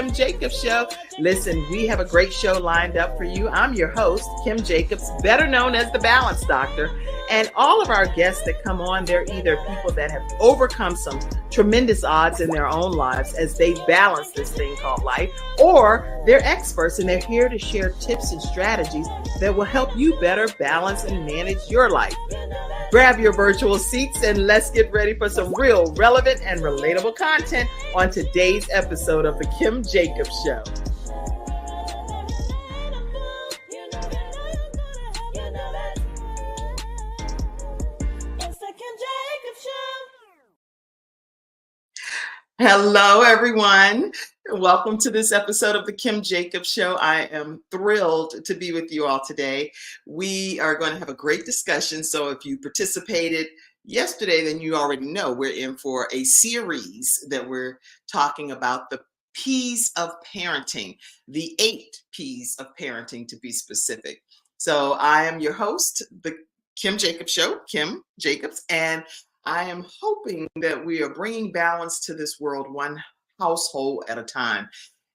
Kim Jacobs Show. Listen, we have a great show lined up for you. I'm your host, Kim Jacobs, better known as the Balance Doctor. And all of our guests that come on, they're either people that have overcome some tremendous odds in their own lives as they balance this thing called life, or they're experts and they're here to share tips and strategies that will help you better balance and manage your life. Grab your virtual seats and let's get ready for some real, relevant, and relatable content on today's episode of The Kim Jacobs Show. Hello, everyone. Welcome to this episode of The Kim Jacobs Show. I am thrilled to be with you all today. We are going to have a great discussion. So if you participated yesterday, then you already know we're in for a series that we're talking about the P's of parenting, the 8 P's of parenting to be specific. So I am your host, The Kim Jacobs Show, Kim Jacobs, and I am hoping that we are bringing balance to this world one household at a time.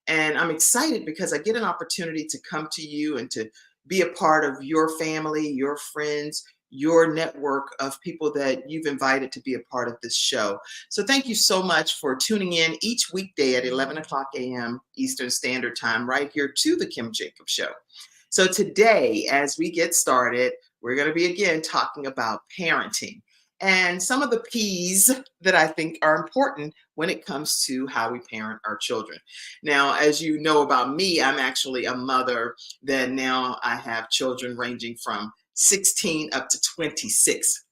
And I'm excited because I get an opportunity to come to you and to be a part of your family, your friends, your network of people that you've invited to be a part of this show. So thank you so much for tuning in each weekday at 11 o'clock a.m. Eastern Standard Time right here to The Kim Jacobs Show. So today, as we get started, we're going to be again talking about parenting and some of the P's that I think are important when it comes to how we parent our children. Now, as you know about me, I'm actually a mother that now I have children ranging from 16 up to 26.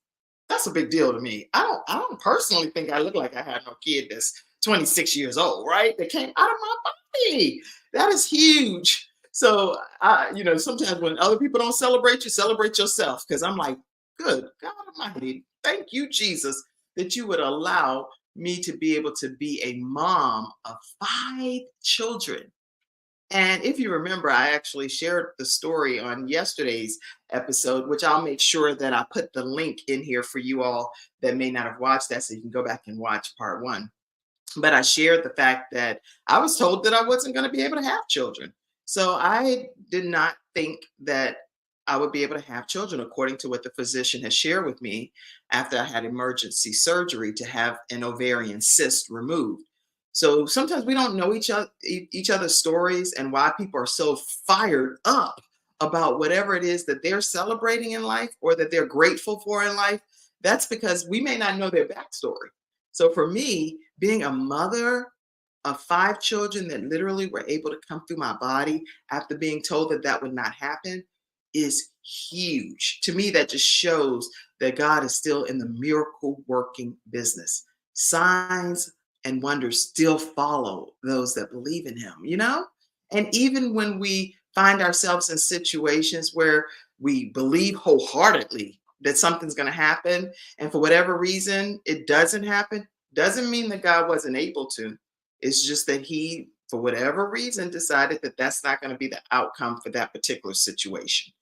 That's a big deal to me. I don't personally think I look like I have no kid that's 26 years old, right? That came out of my body. That is huge. So, sometimes when other people don't celebrate, you celebrate yourself, because I'm like, good God Almighty, thank you, Jesus, that you would allow me to be able to be a mom of 5 children. And if you remember, I actually shared the story on yesterday's episode, which I'll make sure that I put the link in here for you all that may not have watched that, so you can go back and watch part 1. But I shared the fact that I was told that I wasn't going to be able to have children. So I did not think that I would be able to have children, according to what the physician has shared with me after I had emergency surgery to have an ovarian cyst removed. So sometimes we don't know each other's stories and why people are so fired up about whatever it is that they're celebrating in life or that they're grateful for in life. That's because we may not know their backstory. So for me, being a mother of 5 children that literally were able to come through my body after being told that that would not happen is huge. To me, that just shows that God is still in the miracle working business. Signs and wonders still follow those that believe in him, And even when we find ourselves in situations where we believe wholeheartedly that something's going to happen, and for whatever reason it doesn't happen, doesn't mean that God wasn't able to. It's just that he, for whatever reason, decided that that's not going to be the outcome for that particular situation.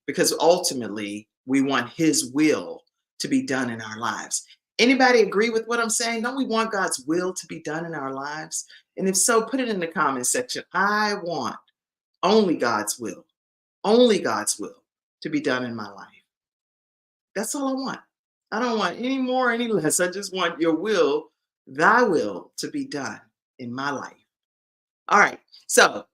Because ultimately, we want his will to be done in our lives. Anybody agree with what I'm saying? Don't we want God's will to be done in our lives? And if so, put it in the comment section. I want only God's will to be done in my life. That's all I want. I don't want any more, any less. I just want your will, thy will, to be done in my life. All right. So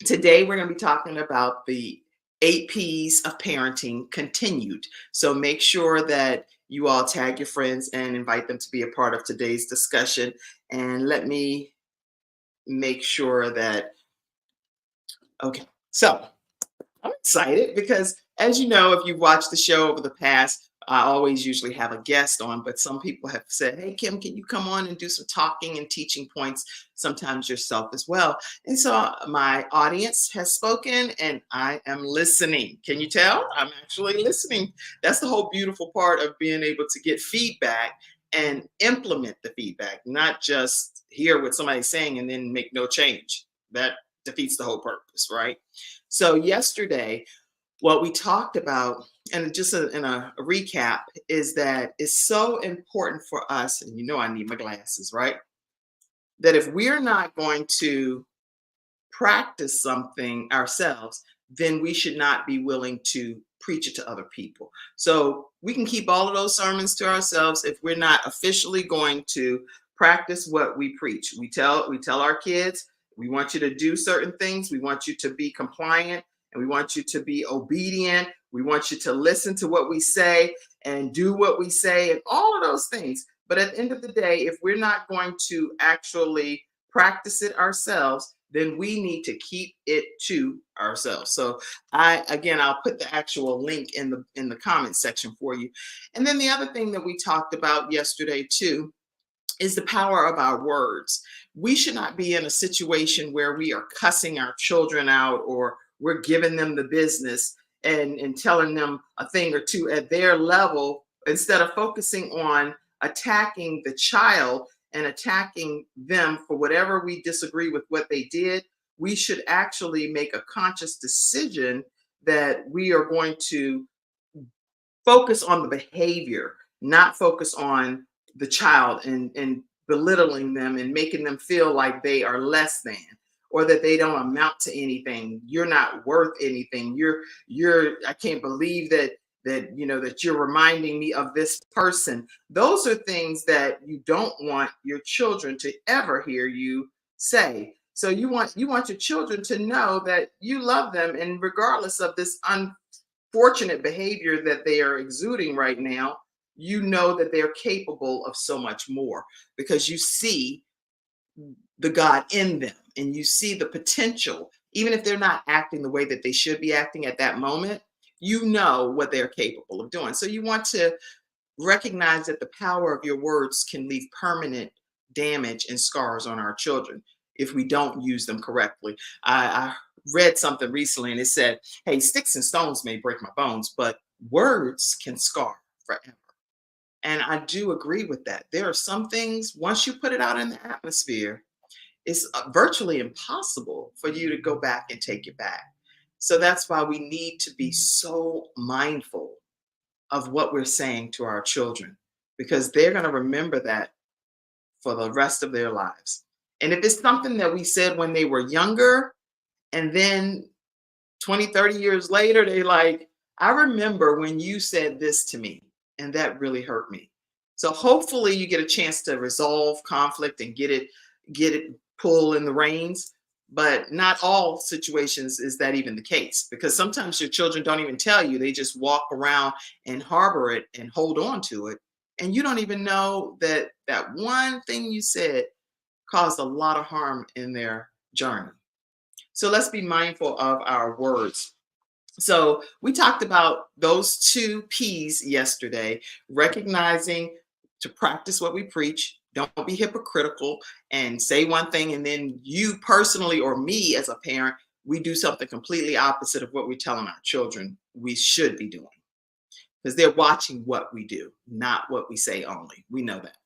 today we're going to be talking about the 8 P's of parenting continued. So make sure that you all tag your friends and invite them to be a part of today's discussion. And let me make sure that, okay. So I'm excited because, as you know, if you've watched the show over the past, I always usually have a guest on, but some people have said, hey, Kim, can you come on and do some talking and teaching points, sometimes yourself as well? And so my audience has spoken and I am listening. Can you tell? I'm actually listening. That's the whole beautiful part of being able to get feedback and implement the feedback, not just hear what somebody's saying and then make no change. That defeats the whole purpose, right? So yesterday, what we talked about, and just in a recap, is that it's so important for us, and I need my glasses, right? That if we're not going to practice something ourselves, then we should not be willing to preach it to other people. So we can keep all of those sermons to ourselves if we're not officially going to practice what we preach. We tell our kids, we want you to do certain things, we want you to be compliant, and we want you to be obedient. We want you to listen to what we say and do what we say and all of those things. But at the end of the day, if we're not going to actually practice it ourselves, then we need to keep it to ourselves. So I'll put the actual link in the comment section for you. And then the other thing that we talked about yesterday too is the power of our words. We should not be in a situation where we are cussing our children out, or we're giving them the business and telling them a thing or two at their level, instead of focusing on attacking the child and attacking them for whatever we disagree with what they did. We should actually make a conscious decision that we are going to focus on the behavior, not focus on the child and belittling them and making them feel like they are less than, or that they don't amount to anything. You're not worth anything. I can't believe that you're reminding me of this person. Those are things that you don't want your children to ever hear you say. So you want your children to know that you love them, and regardless of this unfortunate behavior that they are exuding right now, you know that they're capable of so much more, because you see the God in them and you see the potential. Even if they're not acting the way that they should be acting at that moment, you know what they're capable of doing. So you want to recognize that the power of your words can leave permanent damage and scars on our children if we don't use them correctly. I read something recently and it said, hey, sticks and stones may break my bones, but words can scar forever. And I do agree with that. There are some things, once you put it out in the atmosphere, it's virtually impossible for you to go back and take it back. So that's why we need to be so mindful of what we're saying to our children, because they're going to remember that for the rest of their lives. And if it's something that we said when they were younger, and then 20, 30 years later, they like, I remember when you said this to me, and that really hurt me. So hopefully you get a chance to resolve conflict and get it pull in the reins. But not all situations is that even the case, because sometimes your children don't even tell you. They just walk around and harbor it and hold on to it. And you don't even know that that one thing you said caused a lot of harm in their journey. So let's be mindful of our words. So we talked about those two P's yesterday: recognizing to practice what we preach. Don't be hypocritical and say one thing, and then you personally, or me as a parent, we do something completely opposite of what we're telling our children we should be doing, because they're watching what we do, not what we say only. We know that.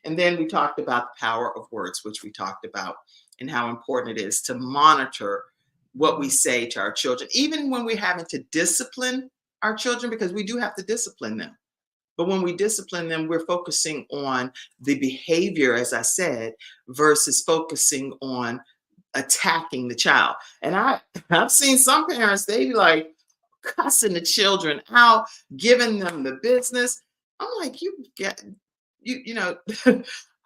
And then we talked about the power of words, which we talked about, and how important it is to monitor what we say to our children, even when we're having to discipline our children, because we do have to discipline them. But when we discipline them, we're focusing on the behavior, as I said, versus focusing on attacking the child. And I've seen some parents, they be like cussing the children out, giving them the business. I'm like,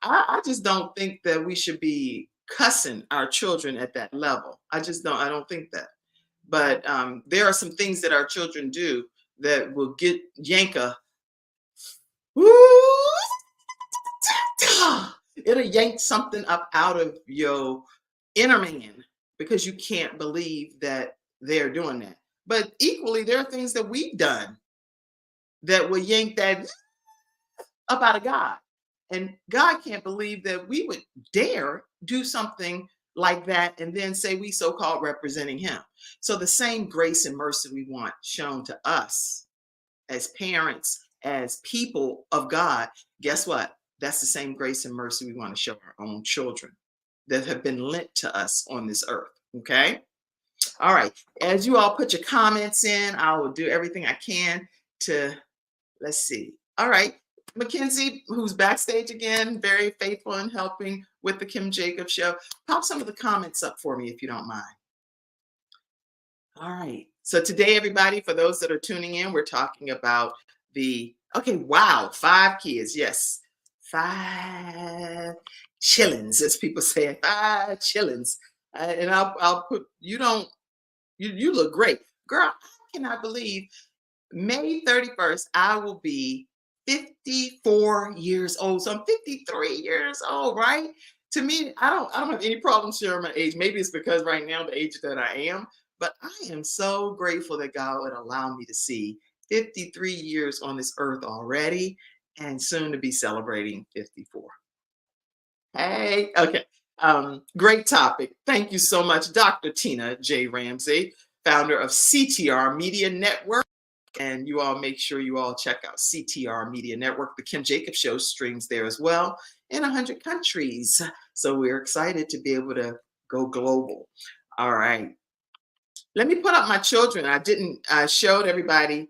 I just don't think that we should be cussing our children at that level. I don't think that. But there are some things that our children do that will yank a, it'll yank something up out of your inner man, because you can't believe that they're doing that. But equally, there are things that we've done that will yank that up out of God. And God can't believe that we would dare do something like that and then say we so-called representing him. So the same grace and mercy we want shown to us as parents, as people of God, guess what? That's the same grace and mercy we want to show our own children that have been lent to us on this earth. Okay? All right. As you all put your comments in, I will do everything I can to, let's see. All right. Mackenzie, who's backstage again, very faithful in helping with the Kim Jacobs Show. Pop some of the comments up for me if you don't mind. All right. So today, everybody, for those that are tuning in, we're talking about wow, 5 kids. Yes, 5 chillins, as people say, 5 chillins. And I'll put, you look great. Girl, I cannot believe May 31st, I will be 54 years old. So I'm 53 years old, right? To me, I don't have any problem sharing my age. Maybe it's because right now the age that I am, but I am so grateful that God would allow me to see 53 years on this earth already and soon to be celebrating 54. Hey, okay. Great topic. Thank you so much, Dr. Tina J. Ramsey, founder of CTR Media Network. And you all make sure you all check out CTR Media Network. The Kim Jacobs Show streams there as well in 100 countries. So we're excited to be able to go global. All right. Let me put up my children. I showed everybody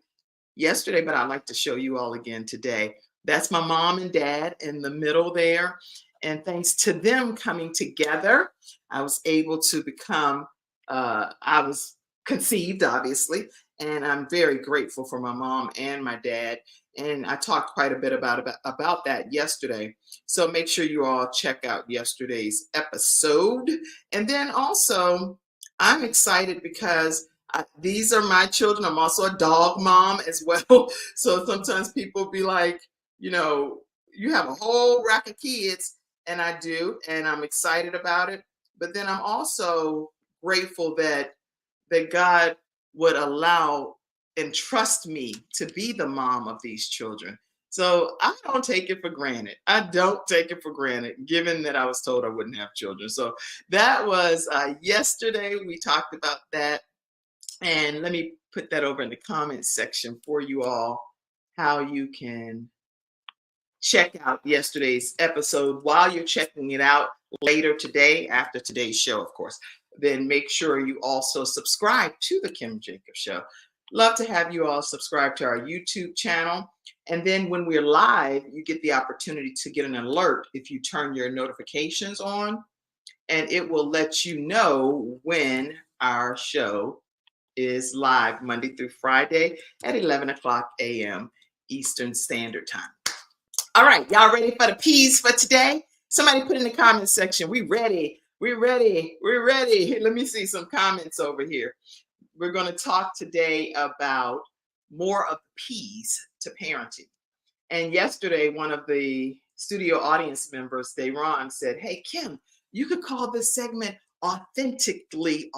yesterday, but I'd like to show you all again today. That's my mom and dad in the middle there. And thanks to them coming together, I was able to I was conceived, obviously, and I'm very grateful for my mom and my dad. And I talked quite a bit about that yesterday. So make sure you all check out yesterday's episode. And then also, I'm excited because these are my children. I'm also a dog mom as well. So sometimes people be like, you have a whole rack of kids, and I do, and I'm excited about it. But then I'm also grateful that God would allow and trust me to be the mom of these children. So I don't take it for granted. I don't take it for granted, given that I was told I wouldn't have children. So that was yesterday. We talked about that. And let me put that over in the comments section for you all, how you can check out yesterday's episode while you're checking it out later today, after today's show, of course. Then make sure you also subscribe to the Kim Jacobs Show. Love to have you all subscribe to our YouTube channel. And then when we're live, you get the opportunity to get an alert if you turn your notifications on, and it will let you know when our show is live Monday through Friday at 11 o'clock a.m. Eastern Standard Time. All right, y'all ready for the P's for today? Somebody put in the comment section, we ready, we're ready, we're ready. Let me see some comments over here. We're going to talk today about more of the P's to parenting. And yesterday, one of the studio audience members, Dayron, said, hey, Kim, you could call this segment Authentically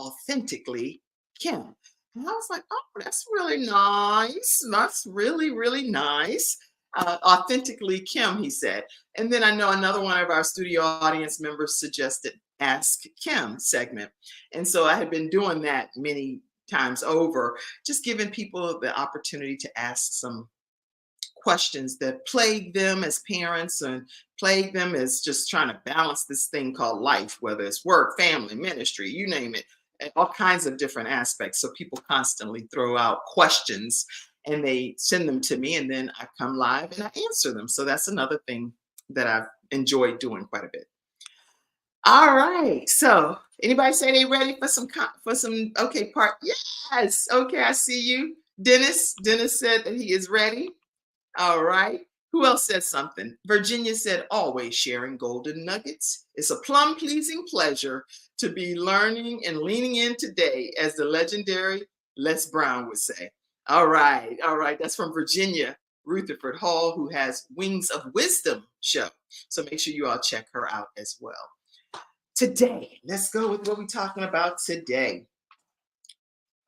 Kim. And I was like, oh, that's really nice. That's really, really nice. Authentically Kim, he said. And then I know another one of our studio audience members suggested Ask Kim segment. And so I had been doing that many times over, just giving people the opportunity to ask some questions that plague them as parents and plague them as just trying to balance this thing called life, whether it's work, family, ministry, you name it, all kinds of different aspects. So people constantly throw out questions and they send them to me, and then I come live and I answer them. So that's another thing that I've enjoyed doing quite a bit. All right. So anybody say they ready for some okay part? Yes. Okay, I see you. Dennis said that he is ready. All right. Who else said something? Virginia said, always sharing golden nuggets. It's a plum pleasing pleasure to be learning and leaning in today, as the legendary Les Brown would say. All right. All right. That's from Virginia Rutherford Hall, who has Wings of Wisdom show. So make sure you all check her out as well. Today, let's go with what we're talking about today.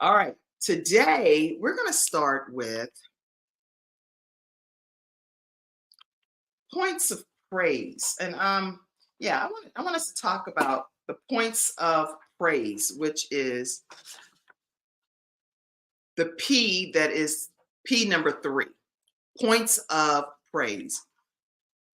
All right. Today, we're going to start with points of praise. And I want us to talk about the points of praise, which is the P, that is P number 3, points of praise.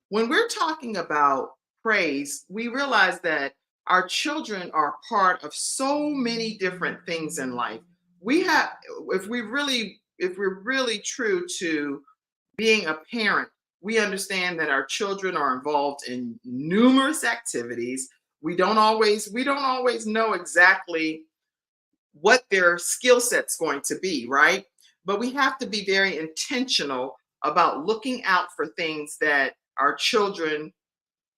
When we're talking about praise, we realize that our children are part of so many different things in life. If we're really true to being a parent, we understand that our children are involved in numerous activities. We don't always know exactly what their skill set's going to be, right? But we have to be very intentional about looking out for things that our children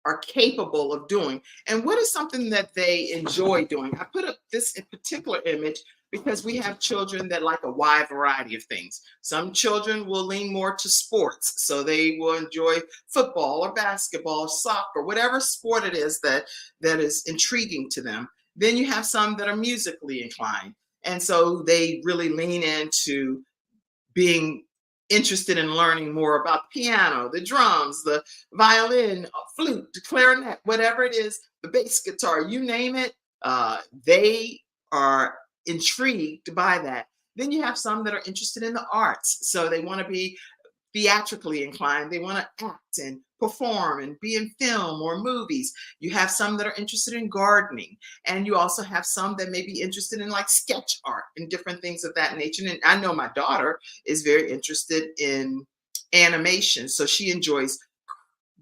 are capable of doing, and what is something that they enjoy doing. I put up this in particular image because we have children that like a wide variety of things. Some children will lean more to sports, so they will enjoy football or basketball, soccer, whatever sport it is that is intriguing to them. Then you have some that are musically inclined, and so they really lean into being interested in learning more about piano, the drums, the violin, flute, the clarinet, whatever it is, the bass guitar, you name it, they are intrigued by that. Then you have some that are interested in the arts. So they want to be theatrically inclined. They want to act and perform and be in film or movies. You have some that are interested in gardening. And you also have some that may be interested in like sketch art and different things of that nature. And I know my daughter is very interested in animation. So she enjoys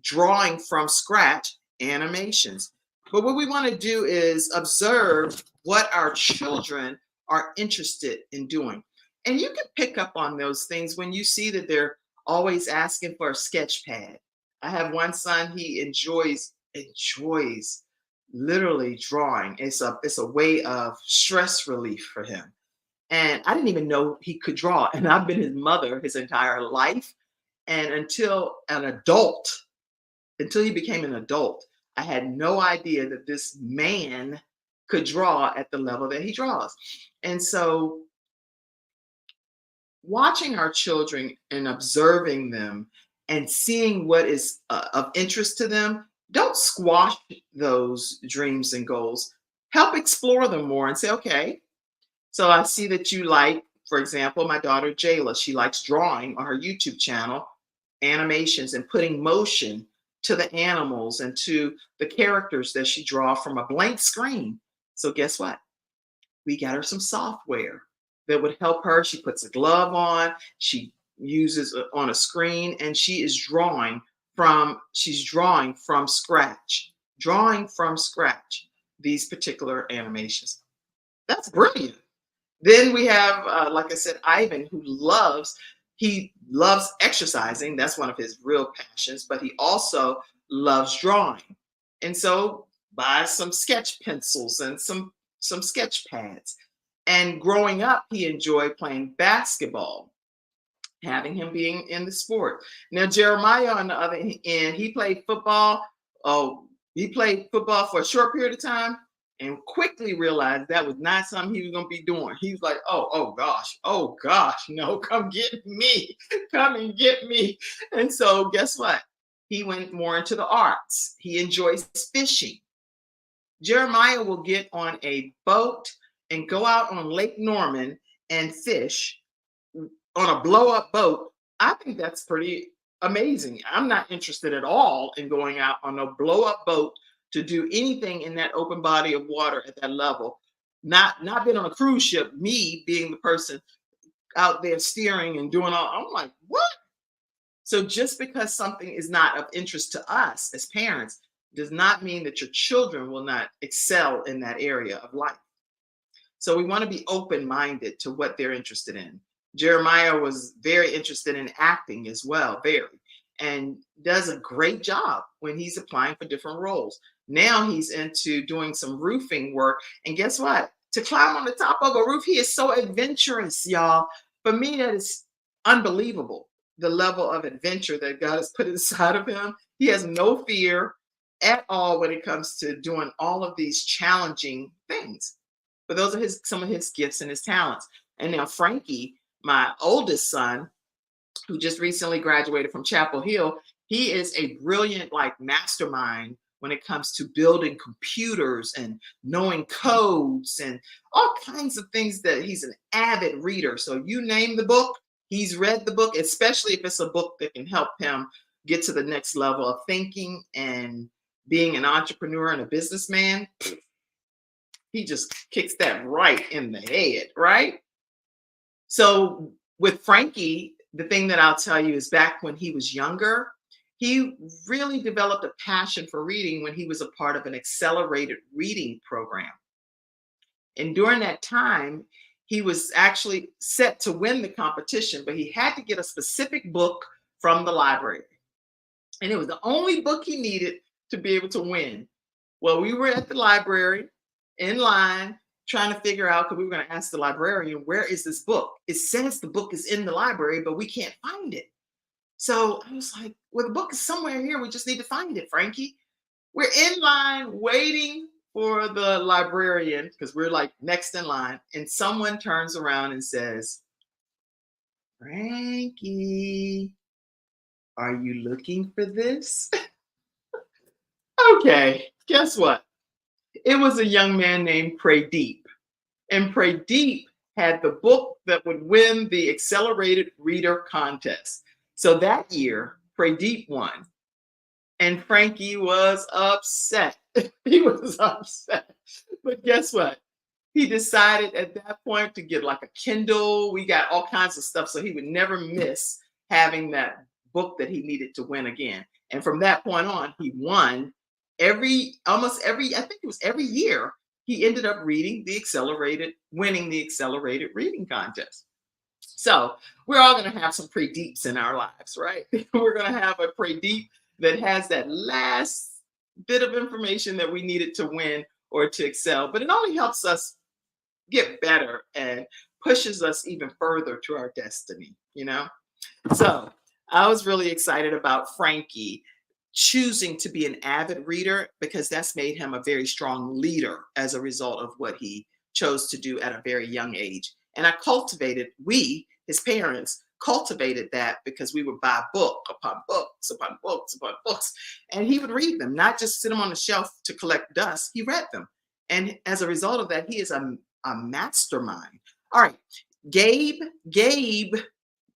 drawing from scratch animations. But what we want to do is observe what our children are interested in doing. And you can pick up on those things when you see that they're always asking for a sketch pad. I have one son, he enjoys literally drawing. It's a way of stress relief for him. And I didn't even know he could draw. And I've been his mother his entire life. And until he became an adult, I had no idea that this man could draw at the level that he draws. And so watching our children and observing them and seeing what is of interest to them, don't squash those dreams and goals. Help explore them more and say, okay, so I see that you like, for example, my daughter Jayla, she likes drawing on her YouTube channel, animations and putting motion to the animals and to the characters that she draw from a blank screen. So guess what? We got her some software that would help her. She puts a glove on, she uses on a screen, and she's drawing from scratch these particular animations. That's brilliant. Then we have, like I said, Ivan, he loves exercising. That's one of his real passions, but he also loves drawing. And so buy some sketch pencils and some sketch pads. And growing up, he enjoyed playing basketball, having him being in the sport. Now, Jeremiah, on the other end, he played football. Oh, he played football for a short period of time and quickly realized that was not something he was going to be doing. He was like, oh gosh, no, come get me, come and get me. And so, guess what? He went more into the arts. He enjoys fishing. Jeremiah will get on a boat and go out on Lake Norman and fish on a blow up boat. I think that's pretty amazing. I'm not interested at all in going out on a blow up boat to do anything in that open body of water at that level. Not been on a cruise ship, me being the person out there steering and doing all, I'm like, what? So just because something is not of interest to us as parents does not mean that your children will not excel in that area of life. So we want to be open-minded to what they're interested in. Jeremiah was very interested in acting as well, very, and does a great job when he's applying for different roles. Now he's into doing some roofing work. And guess what? To climb on the top of a roof, he is so adventurous, y'all. For me, that is unbelievable. The level of adventure that God has put inside of him. He has no fear at all when it comes to doing all of these challenging things. But those are some of his gifts and his talents. And now Frankie, my oldest son, who just recently graduated from Chapel Hill, he is a brilliant like mastermind when it comes to building computers and knowing codes and all kinds of things. That he's an avid reader. So you name the book, he's read the book, especially if it's a book that can help him get to the next level of thinking and being an entrepreneur and a businessman. He just kicks that right in the head, right? So with Frankie, the thing that I'll tell you is back when he was younger, He really developed a passion for reading when he was a part of an accelerated reading program. And during that time, he was actually set to win the competition, but he had to get a specific book from the library. And it was the only book he needed to be able to win. Well, we were at the library in line trying to figure out, because we were going to ask the librarian, where is this book? It says the book is in the library, but we can't find it. So I was like, well, the book is somewhere here. We just need to find it, Frankie. We're in line waiting for the librarian because we're like next in line. And someone turns around and says, Frankie, are you looking for this? Okay, guess what? It was a young man named Pradeep. And Pradeep had the book that would win the accelerated reader contest. So that year, Pradeep won. And Frankie was upset. He was upset. But guess what? He decided at that point to get like a Kindle. We got all kinds of stuff so he would never miss having that book that he needed to win again. And from that point on, he won almost every, I think it was every year, he ended up winning the accelerated reading contest. So we're all going to have some Pradeeps in our lives, right? We're going to have a Pradeep that has that last bit of information that we needed to win or to excel, but it only helps us get better and pushes us even further to our destiny, you know? So I was really excited about Frankie choosing to be an avid reader because that's made him a very strong leader as a result of what he chose to do at a very young age. And his parents, cultivated that because we would buy book upon books upon books upon books, and he would read them, not just sit them on the shelf to collect dust. He read them. And as a result of that, he is a mastermind. All right, Gabe,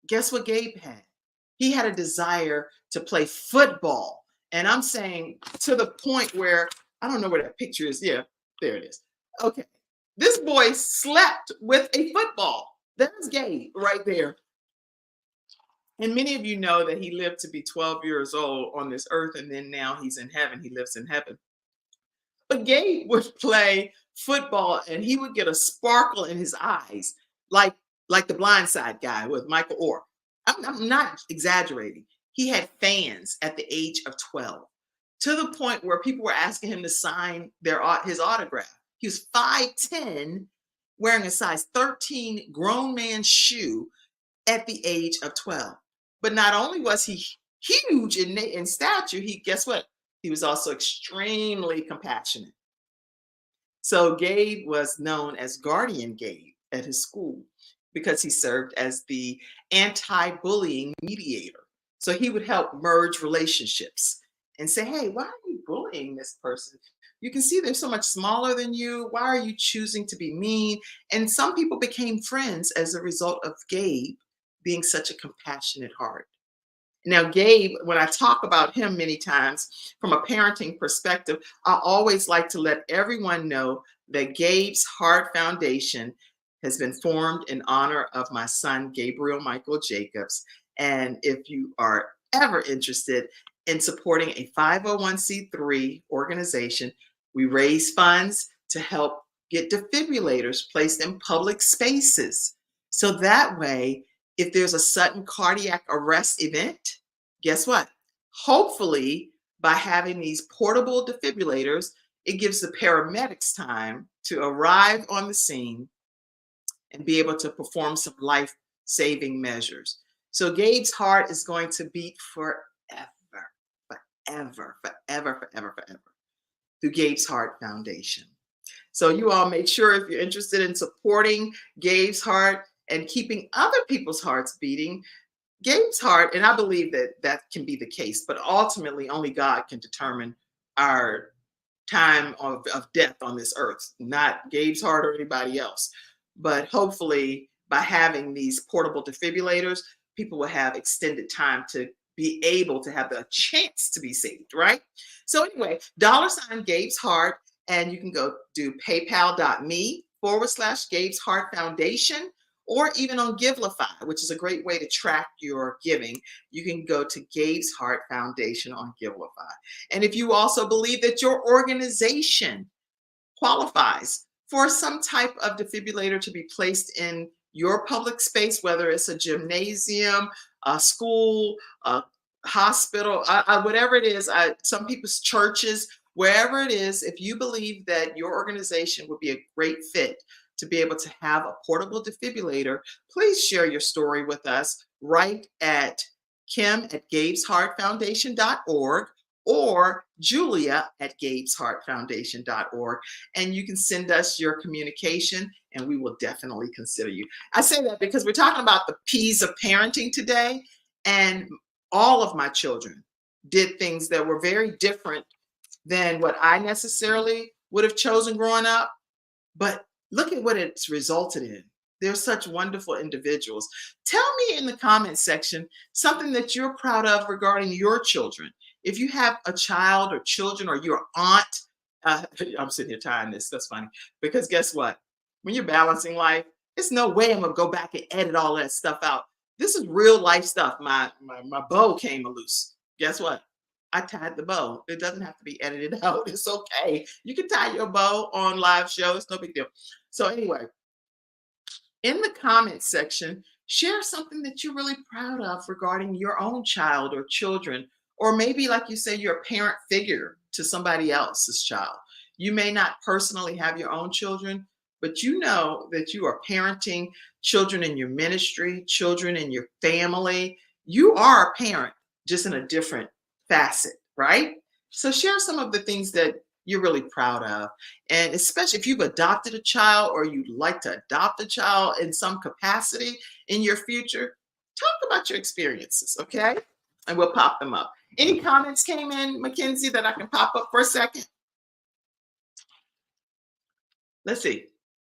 guess what Gabe had? He had a desire to play football. And I'm saying to the point where, I don't know where that picture is. Yeah, there it is. Okay. This boy slept with a football. There's Gabe right there. And many of you know that he lived to be 12 years old on this earth, and then now he's in heaven. He lives in heaven. But Gabe would play football, and he would get a sparkle in his eyes, like the Blind Side guy with Michael Orr. I'm not exaggerating. He had fans at the age of 12, to the point where people were asking him to sign his autograph. He was 5'10", wearing a size 13 grown man shoe at the age of 12. But not only was he huge in stature, guess what? He was also extremely compassionate. So Gabe was known as Guardian Gabe at his school because he served as the anti-bullying mediator. So he would help merge relationships and say, hey, why are you bullying this person? You can see they're so much smaller than you. Why are you choosing to be mean? And some people became friends as a result of Gabe being such a compassionate heart. Now, Gabe, when I talk about him many times from a parenting perspective, I always like to let everyone know that Gabe's Heart Foundation has been formed in honor of my son, Gabriel Michael Jacobs. And if you are ever interested in supporting a 501c3 organization, we raise funds to help get defibrillators placed in public spaces. So that way, if there's a sudden cardiac arrest event, guess what? Hopefully, by having these portable defibrillators, it gives the paramedics time to arrive on the scene and be able to perform some life-saving measures. So Gabe's heart is going to beat forever, forever, forever, forever, forever through Gabe's Heart Foundation. So you all make sure, if you're interested in supporting Gabe's heart and keeping other people's hearts beating, Gabe's heart, and I believe that can be the case, but ultimately only God can determine our time of death on this earth, not Gabe's heart or anybody else. But hopefully by having these portable defibrillators, people will have extended time to be able to have the chance to be saved, right? So anyway, $ Gabe's Heart, and you can go do paypal.me/Gabe's Heart Foundation, or even on Givelify, which is a great way to track your giving. You can go to Gabe's Heart Foundation on Givelify. And if you also believe that your organization qualifies for some type of defibrillator to be placed in your public space, whether it's a gymnasium, a school, a hospital, whatever it is, some people's churches, wherever it is, if you believe that your organization would be a great fit to be able to have a portable defibrillator, please share your story with us right at kim@gabesheartfoundation.org or julia@gabesheartfoundation.org. And you can send us your communication and we will definitely consider you. I say that because we're talking about the P's of parenting today. And all of my children did things that were very different than what I necessarily would have chosen growing up. But look at what it's resulted in. They're such wonderful individuals. Tell me in the comments section something that you're proud of regarding your children. If you have a child or children or your aunt, I'm sitting here tying this. That's funny. Because guess what? When you're balancing life, it's no way I'm going to go back and edit all that stuff out. This is real life stuff. My bow came loose. Guess what? I tied the bow. It doesn't have to be edited out. It's okay. You can tie your bow on live show. It's no big deal. So anyway, in the comments section, share something that you're really proud of regarding your own child or children. Or maybe, like you say, you're a parent figure to somebody else's child. You may not personally have your own children, but you know that you are parenting children in your ministry, children in your family. You are a parent, just in a different facet, right? So share some of the things that you're really proud of. And especially if you've adopted a child or you'd like to adopt a child in some capacity in your future, talk about your experiences, okay? And we'll pop them up. Any comments came in, Mackenzie, that I can pop up for a second? Let's see.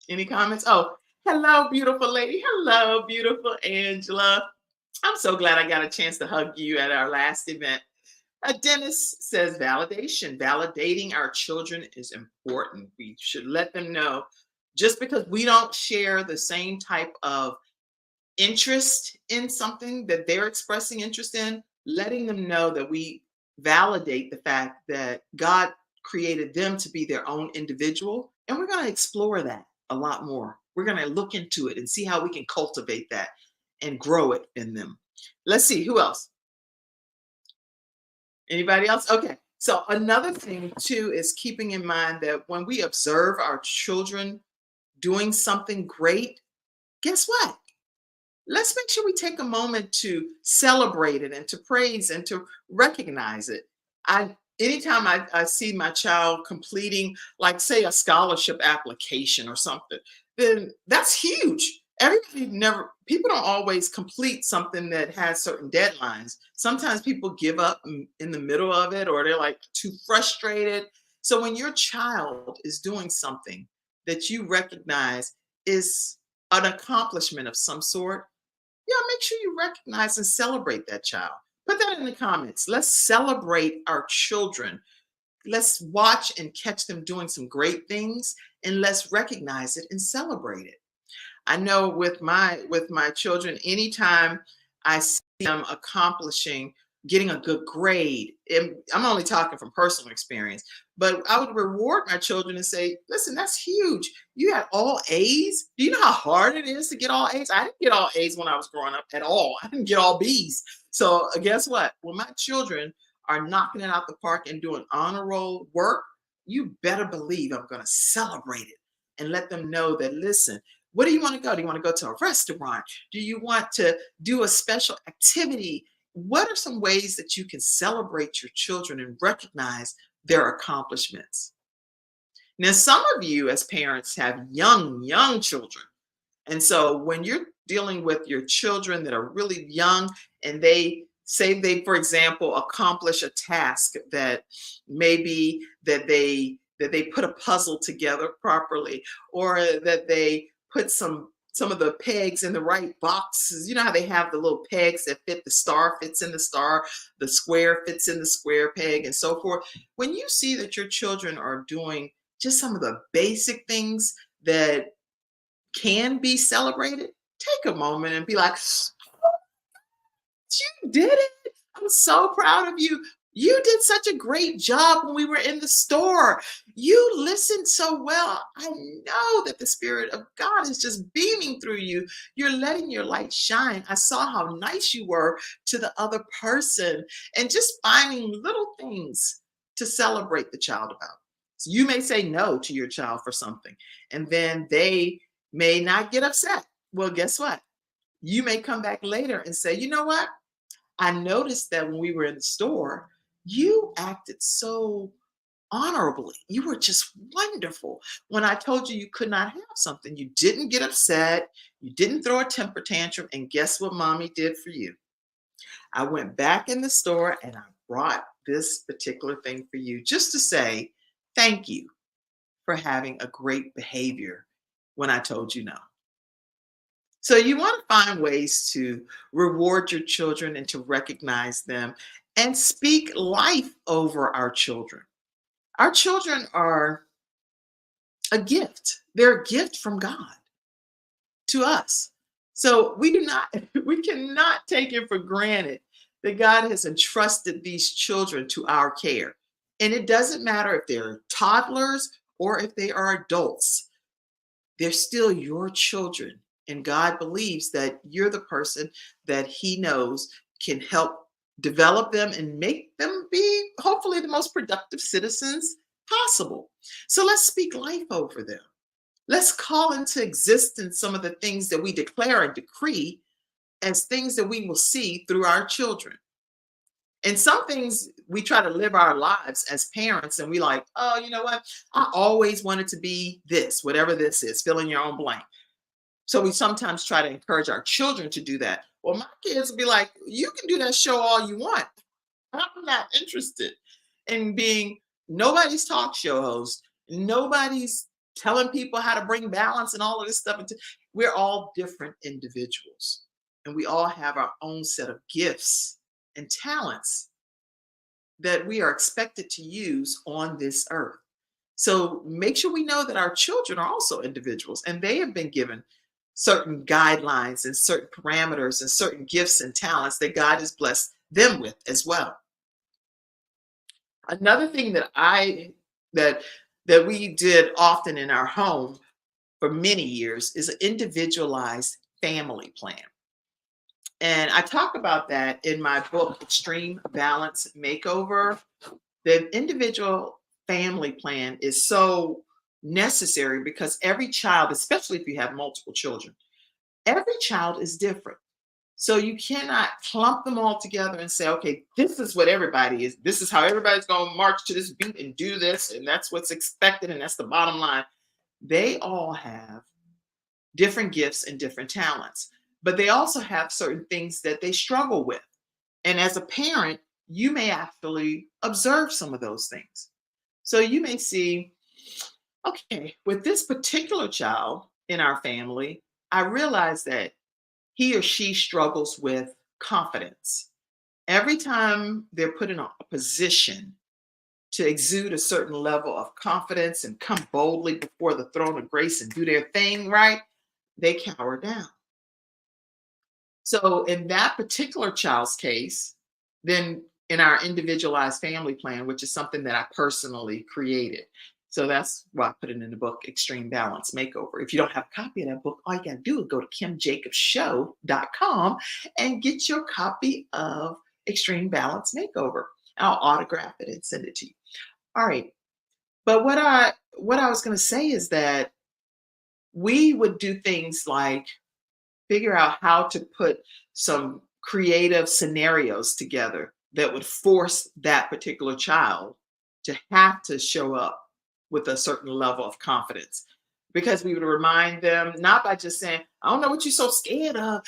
Any comments? Oh, hello, beautiful lady. Hello, beautiful Angela. I'm so glad I got a chance to hug you at our last event. Dennis says validation. Validating our children is important. We should let them know just because we don't share the same type of interest in something that they're expressing interest in, letting them know that we validate the fact that God created them to be their own individual. And we're going to explore that a lot more. We're going to look into it and see how we can cultivate that and grow it in them. Let's see, who else? Anybody else? Okay. So another thing too is keeping in mind that when we observe our children doing something great, guess what? Let's make sure we take a moment to celebrate it and to praise and to recognize it. Anytime I see my child completing, like say a scholarship application or something, then that's huge. People don't always complete something that has certain deadlines. Sometimes people give up in the middle of it, or they're like too frustrated. So when your child is doing something that you recognize is an accomplishment of some sort, yeah, make sure you recognize and celebrate that child. Put that in the comments. Let's celebrate our children. Let's watch and catch them doing some great things, and let's recognize it and celebrate it. I know with my children, anytime I see them accomplishing, getting a good grade, and I'm only talking from personal experience, but I would reward my children and say, listen, that's huge. You had all A's. Do you know how hard it is to get all A's? I didn't get all A's when I was growing up at all. I didn't get all B's. So guess what? When my children are knocking it out the park and doing honor roll work, you better believe I'm going to celebrate it and let them know that, listen, where do you want to go? Do you want to go to a restaurant? Do you want to do a special activity? What are some ways that you can celebrate your children and recognize their accomplishments? Now, some of you as parents have young children. And so when you're dealing with your children that are really young and they say they, for example, accomplish a task that maybe that they put a puzzle together properly, or that they put some of the pegs in the right boxes. You know how they have the little pegs that fit, the star fits in the star, the square fits in the square peg, and so forth. When you see that your children are doing just some of the basic things that can be celebrated, take take a moment and be like, you did it. I'm so proud of you. You did such a great job when we were in the store. You listened so well. I know that the Spirit of God is just beaming through you. You're letting your light shine. I saw how nice you were to the other person, and just finding little things to celebrate the child about. So you may say no to your child for something, and then they may not get upset. Well, guess what? You may come back later and say, you know what? I noticed that when we were in the store, you acted so honorably. You were just wonderful. When I told you you could not have something, you didn't get upset. You didn't throw a temper tantrum. And guess what mommy did for you? I went back in the store and I brought this particular thing for you just to say thank you for having a great behavior when I told you no. So you want to find ways to reward your children and to recognize them and speak life over our children. Our children are a gift. They're a gift from God to us. So we do not we cannot take it for granted that God has entrusted these children to our care. And it doesn't matter if they're toddlers or if they are adults. They're still your children. And God believes that you're the person that He knows can help develop them and make them be, hopefully, the most productive citizens possible. So let's speak life over them. Let's call into existence some of the things that we declare and decree as things that we will see through our children. And some things we try to live our lives as parents, and we like, oh, you know what? I always wanted to be this, whatever this is, fill in your own blank. So we sometimes try to encourage our children to do that. Well, my kids will be like, you can do that show all you want. I'm not interested in being nobody's talk show host. Nobody's telling people how to bring balance and all of this stuff. We're all different individuals, and we all have our own set of gifts and talents that we are expected to use on this earth. So make sure we know that our children are also individuals, and they have been given certain guidelines and certain parameters and certain gifts and talents that God has blessed them with as well. Another thing that that we did often in our home for many years is an individualized family plan. And I talk about that in my book, Extreme Balance Makeover. The individual family plan is so necessary because every child, especially if you have multiple children, every child is different. So you cannot clump them all together and say, okay, this is what everybody is. This is how everybody's going to march to this beat and do this. And that's what's expected. And that's the bottom line. They all have different gifts and different talents, but they also have certain things that they struggle with. And as a parent, you may actually observe some of those things. So you may see, okay, with this particular child in our family, I realize that he or she struggles with confidence. Every time they're put in a position to exude a certain level of confidence and come boldly before the throne of grace and do their thing right, they cower down. So in that particular child's case, then in our individualized family plan, which is something that I personally created. So that's why I put it in the book, Extreme Balance Makeover. If you don't have a copy of that book, all you got to do is go to kimjacobshow.com and get your copy of Extreme Balance Makeover. I'll autograph it and send it to you. All right. But what I was going to say is that we would do things like figure out how to put some creative scenarios together that would force that particular child to have to show up with a certain level of confidence. Because we would remind them, not by just saying, I don't know what you're so scared of.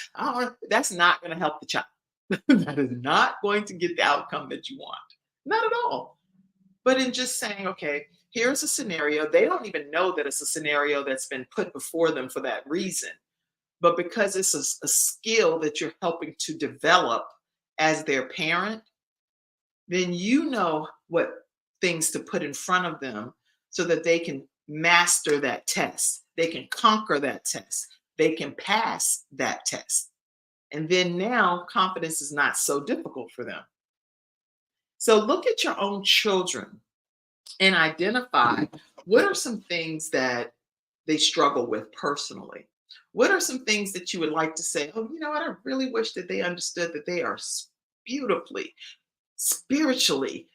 That's not going to help the child. That is not going to get the outcome that you want. Not at all. But in just saying, okay, here's a scenario. They don't even know that it's a scenario that's been put before them for that reason. But because it's a skill that you're helping to develop as their parent, then you know what things to put in front of them so that they can master that test. They can conquer that test. they can pass that test. And then now confidence is not so difficult for them. So look at your own children and identify what are some things that they struggle with personally. What are some things that you would like to say, oh, you know what? I really wish that they understood that they are beautifully, spiritually,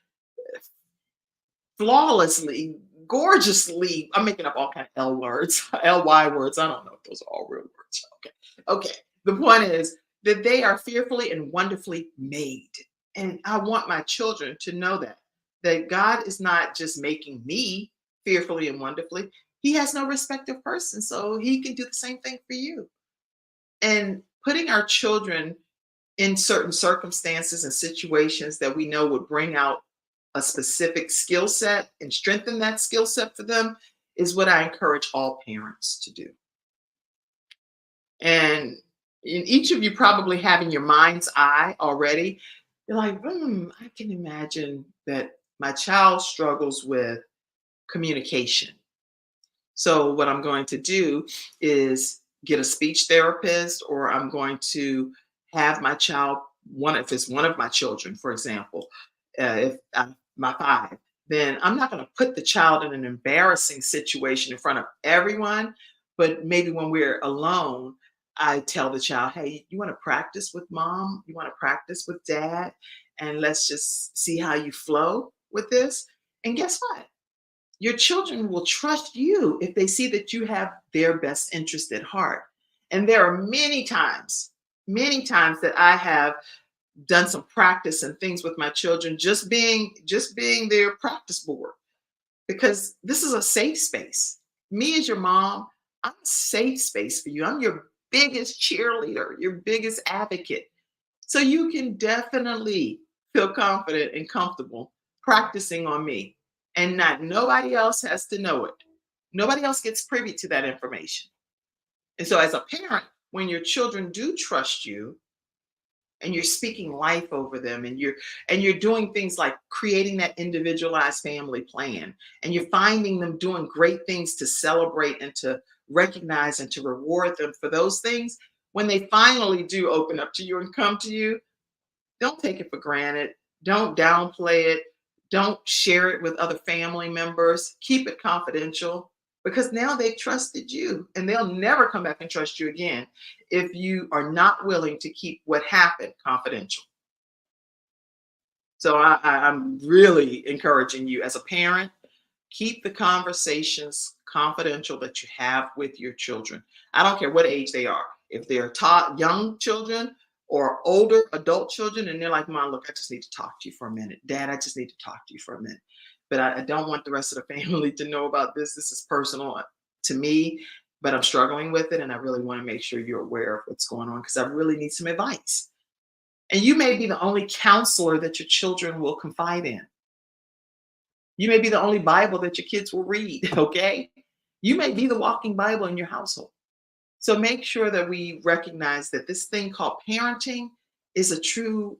flawlessly, gorgeously. I'm making up all kind of L words, LY words. I don't know if those are all real words. Okay. Okay. The point is that they are fearfully and wonderfully made. And I want my children to know that God is not just making me fearfully and wonderfully. He has no respect of person. So he can do the same thing for you. And putting our children in certain circumstances and situations that we know would bring out a specific skill set and strengthen that skill set for them is what I encourage all parents to do. And in each of you probably have in your mind's eye already, you're like, I can imagine that my child struggles with communication. So what I'm going to do is get a speech therapist, or I'm going to have my child, if it's one of my children, for example, if I'm my five, then I'm not going to put the child in an embarrassing situation in front of everyone. But maybe when we're alone, I tell the child, hey, you want to practice with mom? You want to practice with dad? And let's just see how you flow with this. And guess what? Your children will trust you if they see that you have their best interest at heart. And there are many times that I have done some practice and things with my children, just being their practice board, because this is a safe space. Me as your mom, I'm a safe space for you. I'm your biggest cheerleader, your biggest advocate. So you can definitely feel confident and comfortable practicing on me. And not nobody else has to know it. Nobody else gets privy to that information. And so as a parent, when your children do trust you and you're speaking life over them, and you're doing things like creating that individualized family plan, and you're finding them doing great things to celebrate and to recognize and to reward them for those things, when they finally do open up to you and come to you, don't take it for granted. Don't downplay it. Don't share it with other family members. Keep it confidential, because now they've trusted you and they'll never come back and trust you again if you are not willing to keep what happened confidential. So I'm really encouraging you as a parent, keep the conversations confidential that you have with your children. I don't care what age they are. If they're taught young children or older adult children, and they're like, Mom, look, I just need to talk to you for a minute. Dad, I just need to talk to you for a minute. But I don't want the rest of the family to know about this. This is personal to me, but I'm struggling with it. And I really want to make sure you're aware of what's going on, because I really need some advice. And you may be the only counselor that your children will confide in. You may be the only Bible that your kids will read, okay? You may be the walking Bible in your household. So make sure that we recognize that this thing called parenting is a true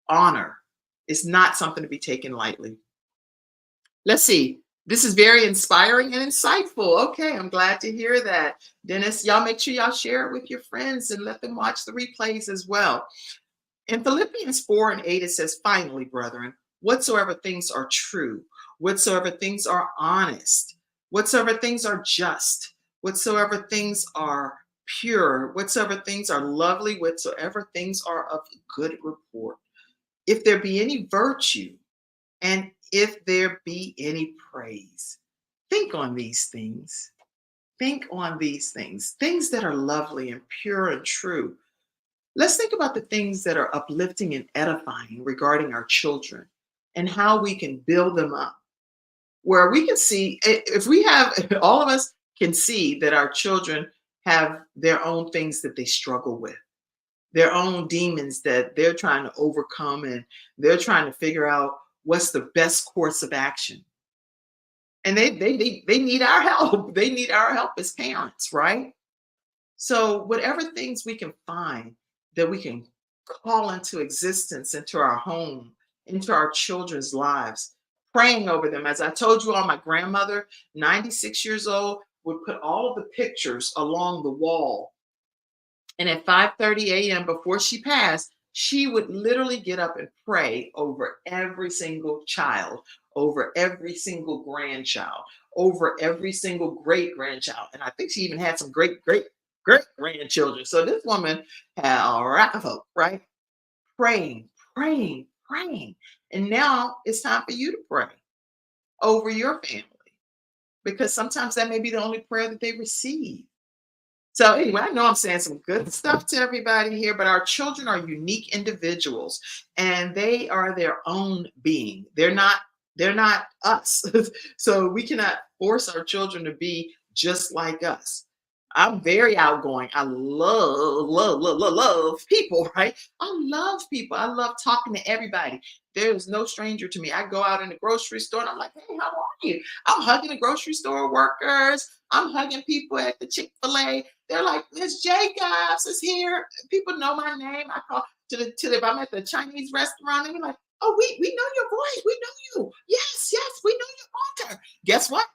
honor. It's not something to be taken lightly. Let's see. This is very inspiring and insightful. Okay, I'm glad to hear that. Dennis, y'all make sure y'all share it with your friends and let them watch the replays as well. In Philippians 4 and 8, it says, finally, brethren, whatsoever things are true, whatsoever things are honest, whatsoever things are just, whatsoever things are pure, whatsoever things are lovely, whatsoever things are of good report, if there be any virtue, and if there be any praise, think on these things. Think on these things that are lovely and pure and true. Let's think about the things that are uplifting and edifying regarding our children and how we can build them up. Where we can see, if we have, all of us can see that our children have their own things that they struggle with, their own demons that they're trying to overcome, and they're trying to figure out what's the best course of action. And they need our help. They need our help as parents, right? So whatever things we can find that we can call into existence, into our home, into our children's lives, praying over them. As I told you all, my grandmother, 96 years old, would put all of the pictures along the wall And at 5:30 a.m. before she passed, she would literally get up and pray over every single child, over every single grandchild, over every single great grandchild. And I think she even had some great grandchildren. So this woman had a rack of folk, right? Praying, praying, praying. And now it's time for you to pray over your family because sometimes that may be the only prayer that they receive. So anyway, I know I'm saying some good stuff to everybody here, but our children are unique individuals and they are their own being. They're not us. So we cannot force our children to be just like us. I'm very outgoing. I love people, right? I love people. I love talking to everybody. There's no stranger to me. I go out in the grocery store and I'm like, hey, how are you? I'm hugging the grocery store workers. I'm hugging people at the Chick-fil-A. They're like, Miss Jacobs is here. People know my name. I call if I'm at the Chinese restaurant, and they're like, oh, we know your voice. We know you. Yes, yes, we know your daughter. Guess what?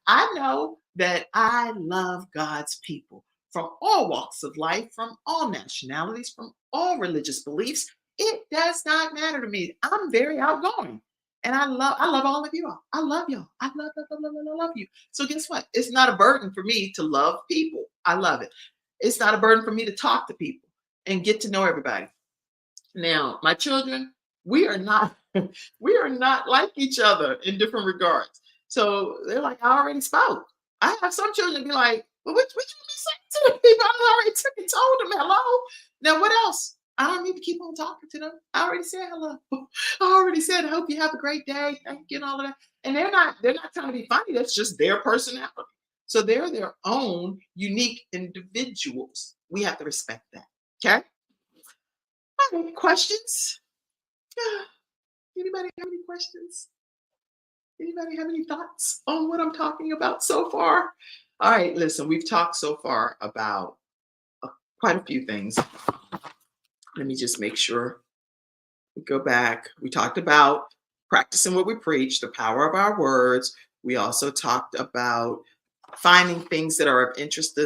I know that I love God's people from all walks of life, from all nationalities, from all religious beliefs. It does not matter to me. I'm very outgoing. And I love all of you all. I love y'all. I love you. So guess what? It's not a burden for me to love people. I love it. It's not a burden for me to talk to people and get to know everybody. Now, my children, we are not we are not like each other in different regards. So they're like, I already spoke. I have some children be like, well, what you be saying to the people? I already took and told them hello. Now what else? I don't need to keep on talking to them. I already said hello. I already said, I hope you have a great day. Thank you and all of that. And they're not trying to be funny. That's just their personality. So they're their own unique individuals. We have to respect that. Okay. Any questions? Anybody have any questions? Anybody have any thoughts on what I'm talking about so far? All right, listen, we've talked so far about quite a few things. Let me just make sure we go back. We talked about practicing what we preach, the power of our words. We also talked about finding things that are of interest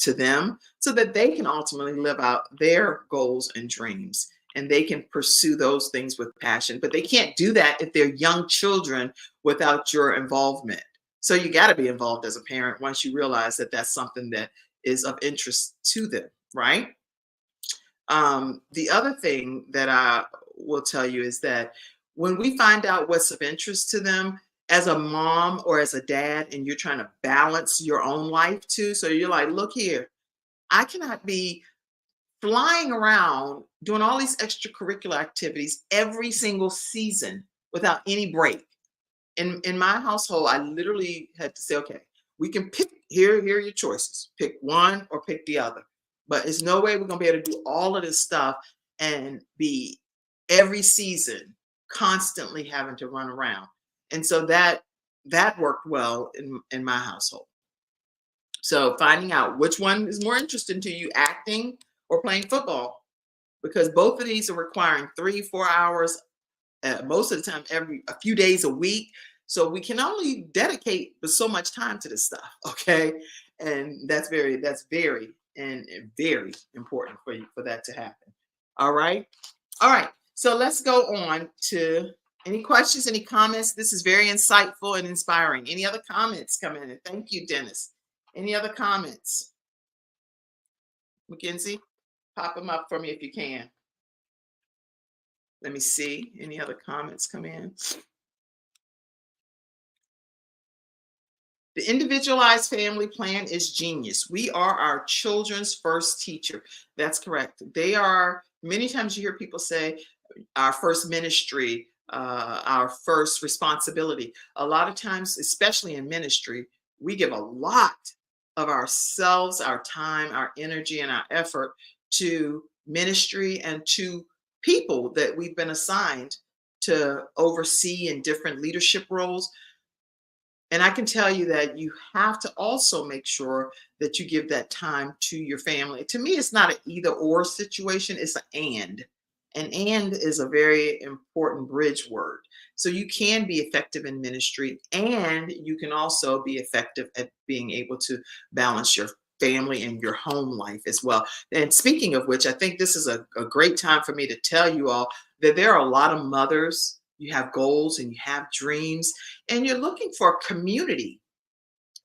to them so that they can ultimately live out their goals and dreams and they can pursue those things with passion. But they can't do that if they're young children without your involvement. So you got to be involved as a parent once you realize that that's something that is of interest to them, right? The other thing that I will tell you is that when we find out what's of interest to them, as a mom or as a dad, and you're trying to balance your own life too, so you're like, look here, I cannot be flying around doing all these extracurricular activities every single season without any break. In my household, I literally had to say, okay, we can pick here are your choices. Pick one or pick the other. But there's no way we're gonna be able to do all of this stuff and be every season constantly having to run around. And so that worked well in my household. So finding out which one is more interesting to you, acting or playing football, because both of these are requiring 3 4 hours most of the time every a few days a week. So we can only dedicate so much time to this stuff. Okay. And that's very and very important for you for that to happen. All right. All right. So let's go on to any questions, any comments. This is very insightful and inspiring. Any other comments come in? And thank you, Dennis. Any other comments? Mackenzie, pop them up for me if you can. Let me see. Any other comments come in? The individualized family plan is genius. We are our children's first teacher. That's correct. They are, many times you hear people say, our first ministry, our first responsibility. A lot of times, especially in ministry, we give a lot of ourselves, our time, our energy, and our effort to ministry and to people that we've been assigned to oversee in different leadership roles. And I can tell you that you have to also make sure that you give that time to your family. To me, it's not an either or situation, it's an and. And is a very important bridge word. So you can be effective in ministry and you can also be effective at being able to balance your family and your home life as well. And speaking of which, I think this is a great time for me to tell you all that there are a lot of mothers. You have goals and you have dreams, and you're looking for a community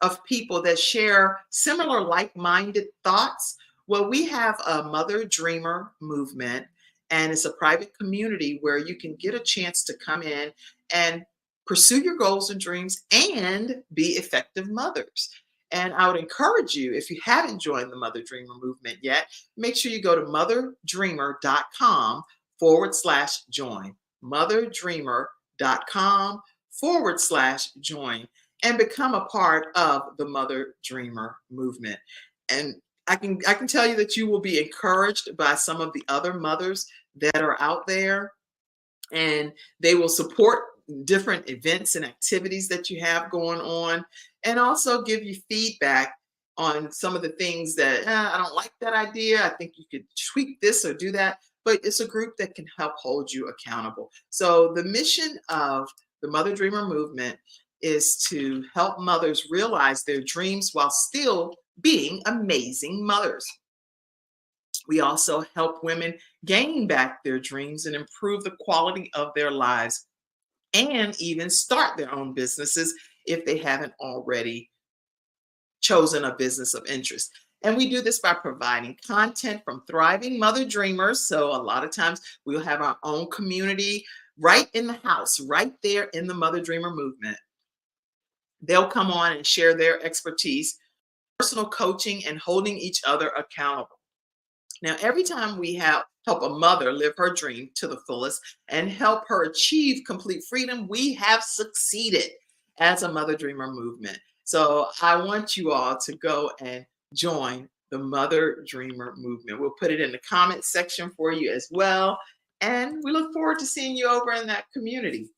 of people that share similar like-minded thoughts. Well, we have a Mother Dreamer movement, and it's a private community where you can get a chance to come in and pursue your goals and dreams and be effective mothers. And I would encourage you, if you haven't joined the Mother Dreamer movement yet, make sure you go to motherdreamer.com/join. Motherdreamer.com/join and become a part of the Mother Dreamer movement. And I can tell you that you will be encouraged by some of the other mothers that are out there, and they will support different events and activities that you have going on, and also give you feedback on some of the things that I don't like that idea. I think you could tweak this or do that. But it's a group that can help hold you accountable. So the mission of the Mother Dreamer movement is to help mothers realize their dreams while still being amazing mothers. We also help women gain back their dreams and improve the quality of their lives, and even start their own businesses if they haven't already chosen a business of interest. And we do this by providing content from thriving mother dreamers. So a lot of times we'll have our own community right in the house, right there in the Mother Dreamer movement. They'll come on and share their expertise, personal coaching, and holding each other accountable. Now, every time we help a mother live her dream to the fullest and help her achieve complete freedom, we have succeeded as a Mother Dreamer movement. So I want you all to go and join the Mother Dreamer movement. We'll put it in the comment section for you as well. And we look forward to seeing you over in that community.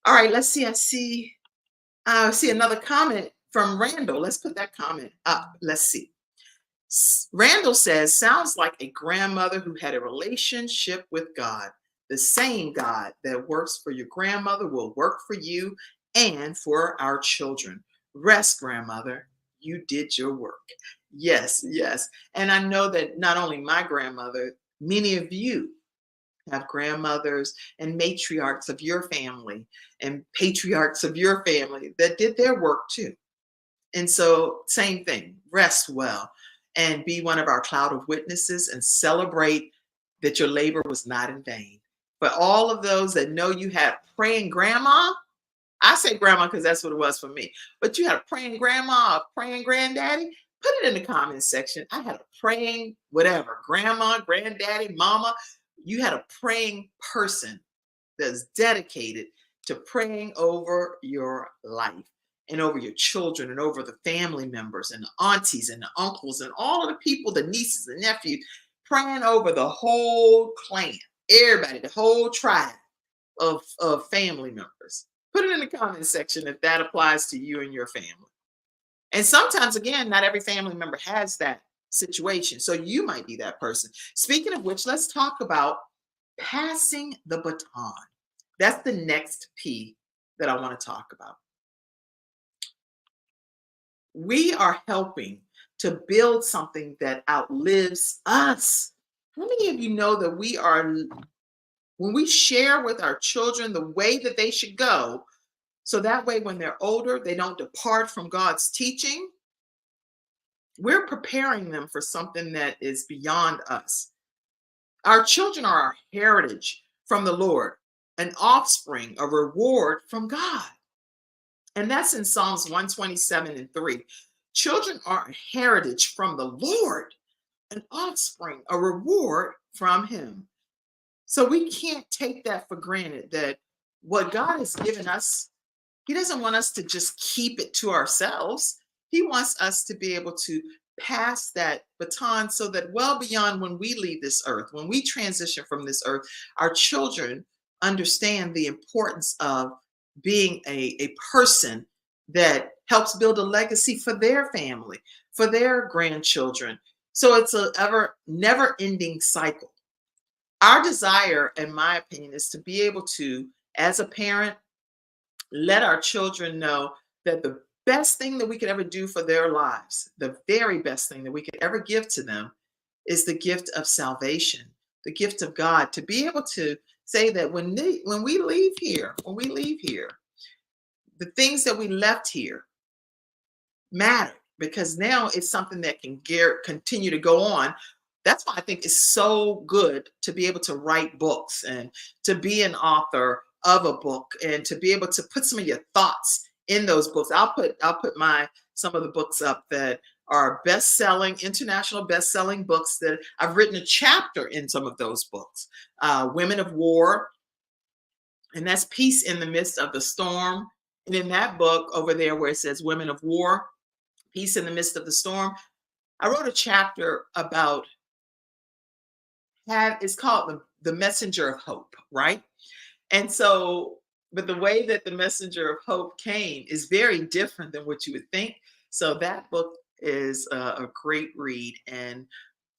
All right, let's see. I see another comment from Randall. Let's put that comment up. Let's see. Randall says, sounds like a grandmother who had a relationship with God. The same God that works for your grandmother will work for you and for our children. Rest, grandmother. You did your work. Yes, yes. And I know that not only my grandmother, many of you have grandmothers and matriarchs of your family and patriarchs of your family that did their work too. And so, same thing, rest well and be one of our cloud of witnesses and celebrate that your labor was not in vain. For all of those that know you had praying grandma, I say grandma because that's what it was for me, but you had a praying grandma, a praying granddaddy, put it in the comment section. I had a praying whatever, grandma, granddaddy, mama. You had a praying person that's dedicated to praying over your life and over your children and over the family members and the aunties and the uncles and all of the people, the nieces and nephews, praying over the whole clan, everybody, the whole tribe of family members. Put it in the comment section if that applies to you and your family. And sometimes, again, not every family member has that situation. So you might be that person. Speaking of which, let's talk about passing the baton. That's the next P that I want to talk about. We are helping to build something that outlives us. How many of you know that when we share with our children the way that they should go, so that way when they're older, they don't depart from God's teaching, we're preparing them for something that is beyond us. Our children are our heritage from the Lord, an offspring, a reward from God. And that's in Psalms 127:3. Children are a heritage from the Lord, an offspring, a reward from Him. So we can't take that for granted, that what God has given us, He doesn't want us to just keep it to ourselves. He wants us to be able to pass that baton so that well beyond when we leave this earth, when we transition from this earth, our children understand the importance of being a person that helps build a legacy for their family, for their grandchildren. So it's a never ending cycle. Our desire, in my opinion, is to be able to, as a parent, let our children know that the best thing that we could ever do for their lives, the very best thing that we could ever give to them is the gift of salvation, the gift of God, to be able to say that when we leave here, the things that we left here matter because now it's something that can continue to go on. That's why I think it's so good to be able to write books and to be an author of a book and to be able to put some of your thoughts in those books. I'll put my some of the books up that are best-selling, international best-selling books that I've written a chapter in some of those books. Women of War, and that's Peace in the Midst of the Storm. And in that book over there where it says Women of War, Peace in the Midst of the Storm, I wrote a chapter about it's called the Messenger of Hope, right? And so, but the way that the Messenger of Hope came is very different than what you would think. So that book is a great read and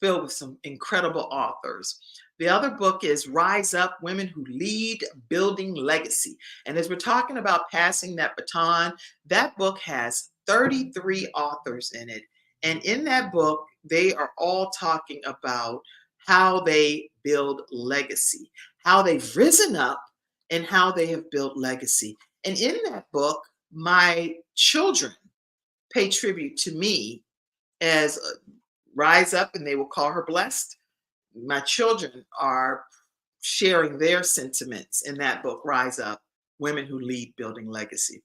filled with some incredible authors. The other book is Rise Up, Women Who Lead, Building Legacy. And as we're talking about passing that baton, that book has 33 authors in it. And in that book, they are all talking about how they build legacy, how they've risen up and how they have built legacy. And in that book, my children pay tribute to me as Rise Up, and they will call her blessed. My children are sharing their sentiments in that book, Rise Up, Women Who Lead, Building Legacy.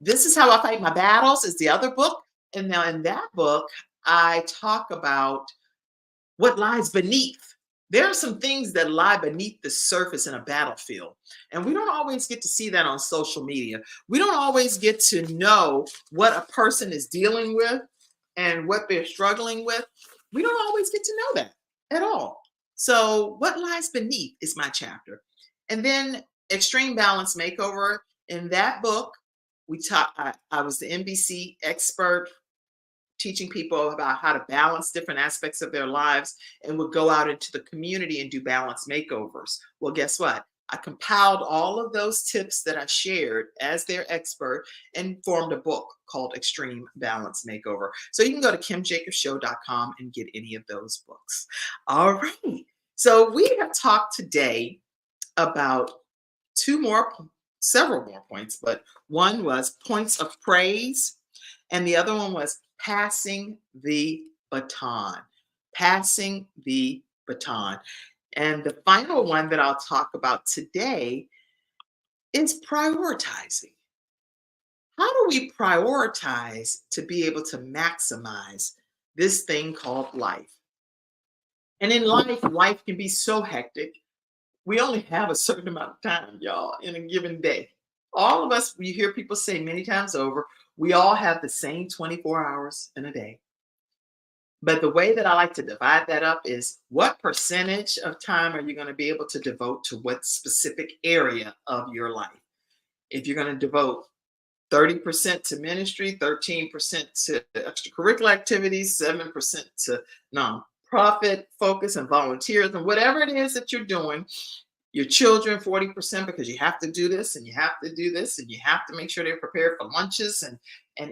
This Is How I Fight My Battles is the other book. And now in that book, I talk about what lies beneath. There are some things that lie beneath the surface in a battlefield. And we don't always get to see that on social media. We don't always get to know what a person is dealing with and what they're struggling with. We don't always get to know that at all. So what lies beneath is my chapter. And then Extreme Balance Makeover. In that book, I was the NBC expert teaching people about how to balance different aspects of their lives and would go out into the community and do balance makeovers. Well, guess what? I compiled all of those tips that I shared as their expert and formed a book called Extreme Balance Makeover. So you can go to kimjacobshow.com and get any of those books. All right. So we have talked today about several more points, but one was points of praise, and the other one was passing the baton. Passing the baton. And the final one that I'll talk about today is prioritizing. How do we prioritize to be able to maximize this thing called life? And in life can be so hectic. We only have a certain amount of time, y'all, in a given day. All of us, you hear people say many times over, we all have the same 24 hours in a day. But the way that I like to divide that up is what percentage of time are you going to be able to devote to what specific area of your life? If you're going to devote 30% to ministry, 13% to extracurricular activities, 7% to nonprofit focus and volunteers, and whatever it is that you're doing, your children 40% because you have to do this and you have to do this and you have to make sure they're prepared for lunches and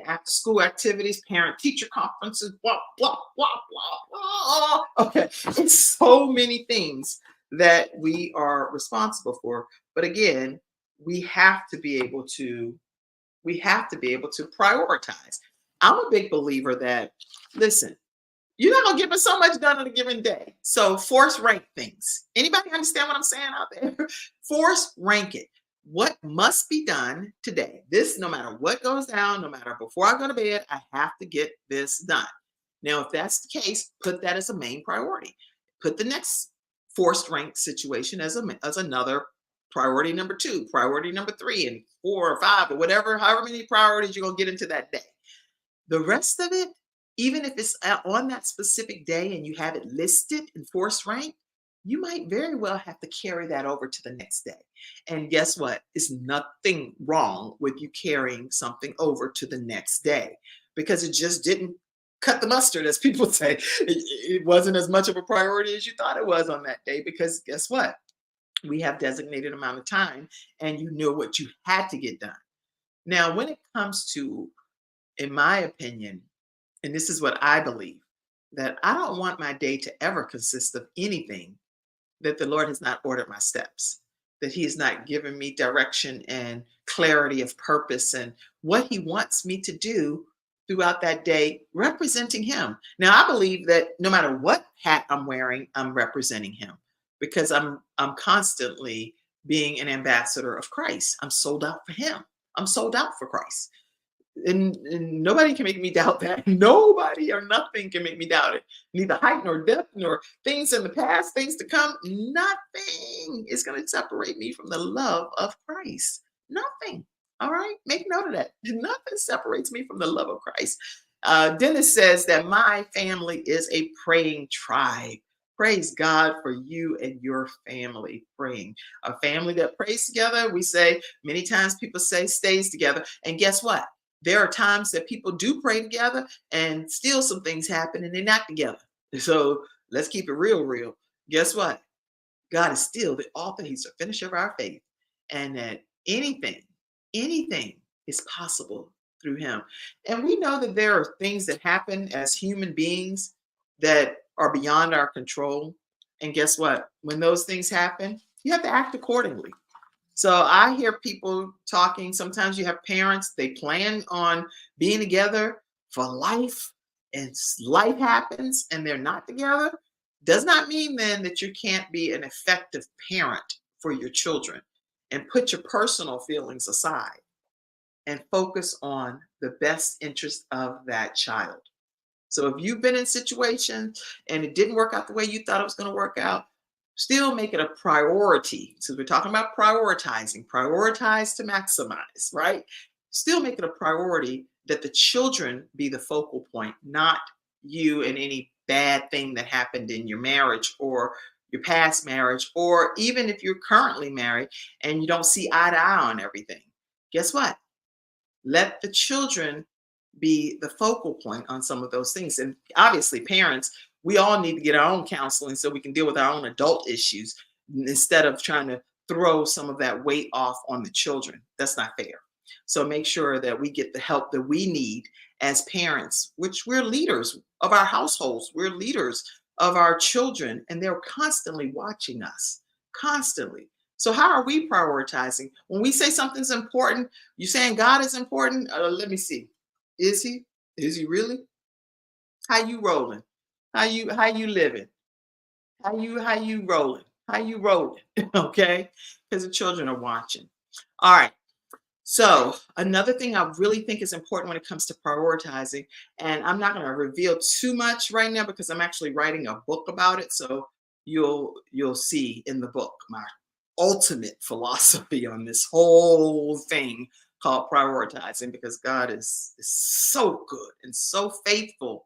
after school activities, parent teacher conferences, blah, blah, blah, blah, blah. Okay, it's so many things that we are responsible for. But again, we have to be able to prioritize. I'm a big believer that, listen, you're not gonna get so much done in a given day. So force rank things. Anybody understand what I'm saying out there? Force rank it. What must be done today? This, no matter what goes down, no matter before I go to bed, I have to get this done. Now, if that's the case, put that as a main priority. Put the next forced rank situation as another priority number 2, priority number 3, and 4 or 5, or whatever, however many priorities you're gonna get into that day. The rest of it, even if it's on that specific day and you have it listed in force rank, you might very well have to carry that over to the next day. And guess what? There's nothing wrong with you carrying something over to the next day because it just didn't cut the mustard, as people say. It wasn't as much of a priority as you thought it was on that day because guess what? We have designated amount of time and you knew what you had to get done. Now, when it comes to in my opinion, and this is what I believe, that I don't want my day to ever consist of anything that the Lord has not ordered my steps, that He has not given me direction and clarity of purpose and what He wants me to do throughout that day, representing Him. Now, I believe that no matter what hat I'm wearing, I'm representing Him because I'm constantly being an ambassador of Christ. I'm sold out for Him. I'm sold out for Christ. And nobody can make me doubt that. Nobody or nothing can make me doubt it. Neither height nor depth nor things in the past, things to come. Nothing is going to separate me from the love of Christ. Nothing. All right. Make note of that. Nothing separates me from the love of Christ. Dennis says that my family is a praying tribe. Praise God for you and your family praying. A family that prays together, we say many times people say stays together. And guess what? There are times that people do pray together and still some things happen and they're not together. So let's keep it real, real. Guess what? God is still the author, He's the finisher of our faith. And that anything is possible through Him. And we know that there are things that happen as human beings that are beyond our control. And guess what? When those things happen, you have to act accordingly. So I hear people talking. Sometimes you have parents, they plan on being together for life, and life happens and they're not together. Does not mean then that you can't be an effective parent for your children and put your personal feelings aside and focus on the best interest of that child. So if you've been in situations and it didn't work out the way you thought it was going to work out, still make it a priority. So we're talking about prioritizing, prioritize to maximize, right? Still make it a priority that the children be the focal point, not you and any bad thing that happened in your marriage or your past marriage, or even if you're currently married and you don't see eye to eye on everything. Guess what? Let the children be the focal point on some of those things. And obviously, parents, we all need to get our own counseling so we can deal with our own adult issues instead of trying to throw some of that weight off on the children. That's not fair. So make sure that we get the help that we need as parents, which we're leaders of our households, we're leaders of our children, and they're constantly watching us, constantly. So how are we prioritizing? When we say something's important, you saying God is important? Let me see. Is He? Is He really? How you rolling? How you living? How you rolling? How you rolling? Okay? Because the children are watching. All right. So another thing I really think is important when it comes to prioritizing, and I'm not going to reveal too much right now because I'm actually writing a book about it. So you'll see in the book my ultimate philosophy on this whole thing called prioritizing, because God is so good and so faithful.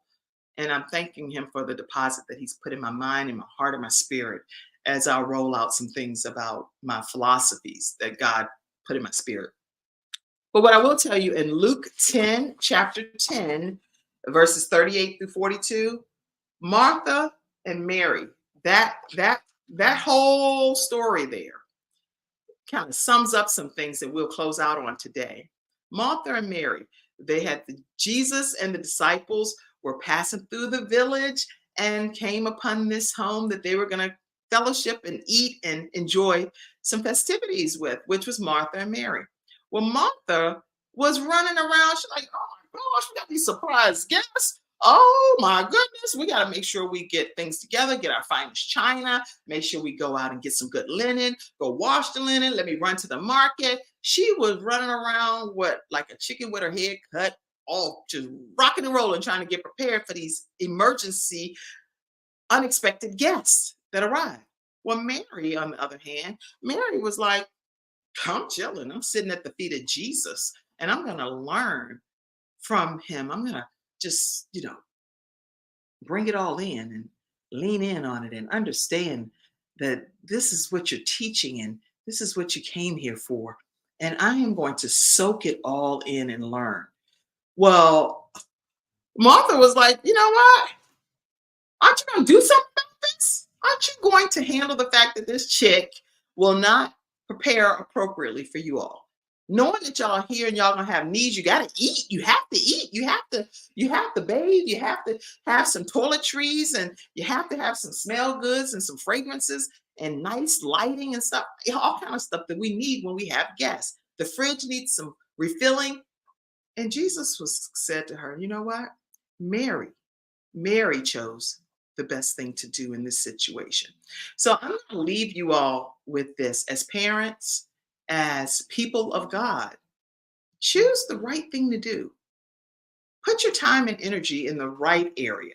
And I'm thanking Him for the deposit that He's put in my mind, in my heart, and my spirit as I roll out some things about my philosophies that God put in my spirit. But what I will tell you in Luke 10, chapter 10, verses 38 through 42, Martha and Mary, that whole story there kind of sums up some things that we'll close out on today. Martha and Mary, they had Jesus and the disciples were passing through the village and came upon this home that they were going to fellowship and eat and enjoy some festivities with, which was Martha and Mary. Well, Martha was running around. She's like, oh my gosh, we got these surprise guests. Oh my goodness, we got to make sure we get things together, get our finest china, make sure we go out and get some good linen, go wash the linen, let me run to the market. She was running around like a chicken with her head cut off, just rocking and rolling, trying to get prepared for these emergency, unexpected guests that arrived. Well, Mary, on the other hand, Mary was like, I'm chilling. I'm sitting at the feet of Jesus and I'm going to learn from Him. I'm going to just, bring it all in and lean in on it and understand that this is what you're teaching and this is what you came here for. And I am going to soak it all in and learn. Well, Martha was like, you know what? Aren't you going to do something about this? Aren't you going to handle the fact that this chick will not prepare appropriately for you all? knowing that y'all are here and y'all gonna have needs. You gotta eat. You have to eat. You have to bathe. You have to have some toiletries, and you have to have some smell goods and some fragrances and nice lighting and stuff. All kind of stuff that we need when we have guests. The fridge needs some refilling. And Jesus was said to her, you know what? Mary, Mary chose the best thing to do in this situation. So I'm going to leave you all with this as parents, as people of God. Choose the right thing to do. Put your time and energy in the right area.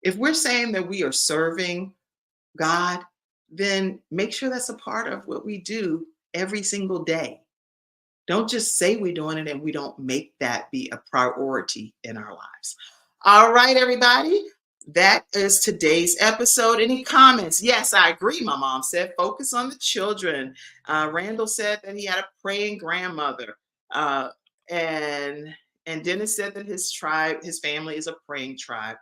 If we're saying that we are serving God, then make sure that's a part of what we do every single day. Don't just say we're doing it and we don't make that be a priority in our lives. All right, everybody. That is today's episode. Any comments? Yes, I agree. My mom said focus on the children. Randall said that he had a praying grandmother. And Dennis said that his family is a praying tribe.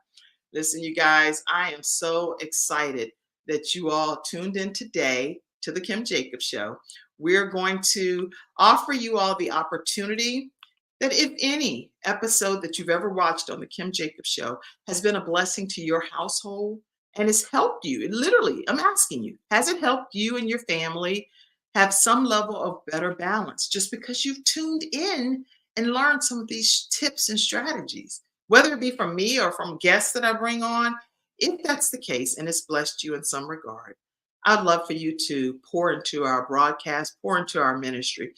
Listen, you guys, I am so excited that you all tuned in today to the Kim Jacobs Show. We're going to offer you all the opportunity that if any episode that you've ever watched on the Kim Jacobs Show has been a blessing to your household and has helped you, literally, I'm asking you, has it helped you and your family have some level of better balance just because you've tuned in and learned some of these tips and strategies, whether it be from me or from guests that I bring on? If that's the case and it's blessed you in some regard, I'd love for you to pour into our broadcast, pour into our ministry.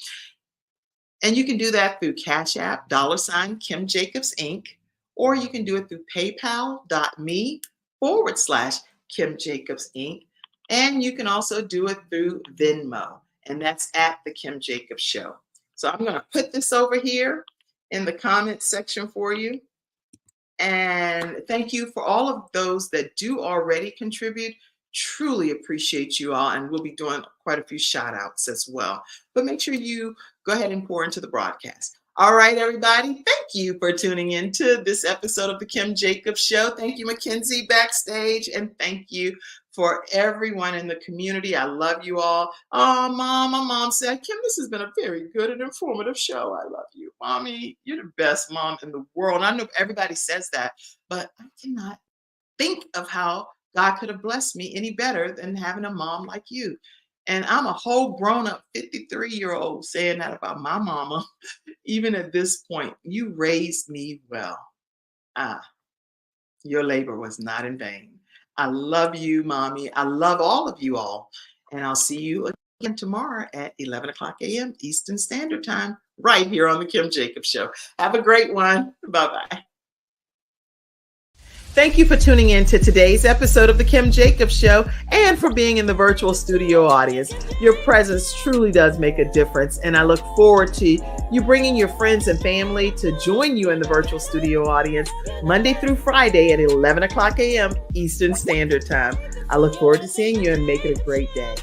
And you can do that through Cash App, $Kimjacobsinc, or you can do it through paypal.me/KimJacobsInc. And you can also do it through Venmo, and that's at The Kim Jacobs Show. So I'm going to put this over here in the comments section for you. And thank you for all of those that do already contribute. Truly appreciate you all, and we'll be doing quite a few shout outs as well. But make sure you go ahead and pour into the broadcast. All right, everybody. Thank you for tuning in to this episode of the Kim Jacobs Show. Thank you, Mackenzie, backstage, and thank you for everyone in the community. I love you all. Oh, Mom, my mom said, Kim, this has been a very good and informative show. I love you. Mommy, you're the best mom in the world. And I know everybody says that, but I cannot think of how God could have blessed me any better than having a mom like you. And I'm a whole grown-up 53-year-old saying that about my mama. Even at this point, you raised me well. Your labor was not in vain. I love you, Mommy. I love all of you all. And I'll see you again tomorrow at 11 o'clock a.m. Eastern Standard Time, right here on the Kim Jacobs Show. Have a great one. Bye-bye. Thank you for tuning in to today's episode of the Kim Jacobs Show and for being in the virtual studio audience. Your presence truly does make a difference, and I look forward to you bringing your friends and family to join you in the virtual studio audience Monday through Friday at 11 o'clock a.m. Eastern Standard Time. I look forward to seeing you and make it a great day.